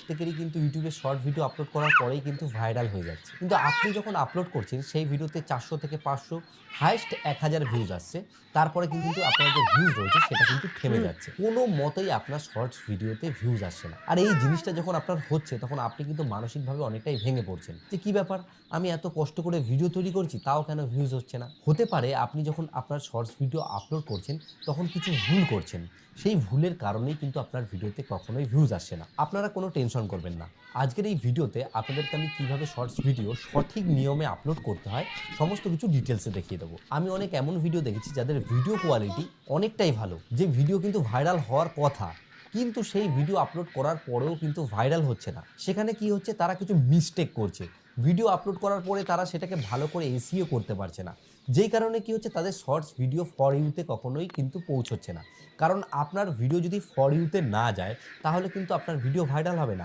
প্রত্যেকেরই কিন্তু ইউটিউবে শর্ট ভিডিও আপলোড করার পরেই কিন্তু ভাইরাল হয়ে যাচ্ছে। কিন্তু আপনি যখন আপলোড করছেন সেই ভিডিওতে 400 থেকে 500 হাইয়েস্ট 1000 ভিউজ আসছে। তারপরে কিন্তু আপনার যে ভিউজ রয়েছে সেটা কিন্তু থেমে যাচ্ছে। কোনো মতেই আপনার শর্টস ভিডিওতে ভিউজ আসছে না। আর এই জিনিসটা যখন আপনার হচ্ছে তখন আপনি কিন্তু মানসিকভাবে অনেকটাই ভেঙে পড়ছেন। যে কি ব্যাপার? আমি এত কষ্ট করে ভিডিও তৈরি করছি তাও কেন ভিউজ হচ্ছে না? হতে পারে আপনি যখন আপনার শর্টস ভিডিও আপলোড করছেন তখন কিছু ভুল করছেন। সেই ভুলের কারণেই কিন্তু আপনার ভিডিওতে কখনোই ভিউজ আসছে না। আপনারা কোনো টেনশন করবেন না। আজকের এই ভিডিওতে আপনাদেরকে আমি কিভাবে শর্টস ভিডিও সঠিক নিয়মে আপলোড করতে হয় সমস্ত কিছু ডিটেইলসে দেখিয়ে দেবো। আমি অনেক এমন ভিডিও দেখেছি যাদের ভিডিও কোয়ালিটি অনেকটাই ভালো। যে ভিডিও কিন্তু ভাইরাল হওয়ার কথা। কিন্তু সেই ভিডিও আপলোড করার পরেও কিন্তু ভাইরাল হচ্ছে না। সেখানে কি হচ্ছে তারা কিছু মিস্টেক করছে। ভিডিও আপলোড করার পরে তারা সেটাকে ভালো করে এসইও করতে পারছে না। যেই কারণে কি হচ্ছে তাদের শর্টস ভিডিও ফর ইউ তে কখনোই কিন্তু পৌঁছচ্ছে না। কারণ আপনার ভিডিও যদি ফর ইউ তে না যায় তাহলে কিন্তু আপনার ভিডিও ভাইরাল হবে না।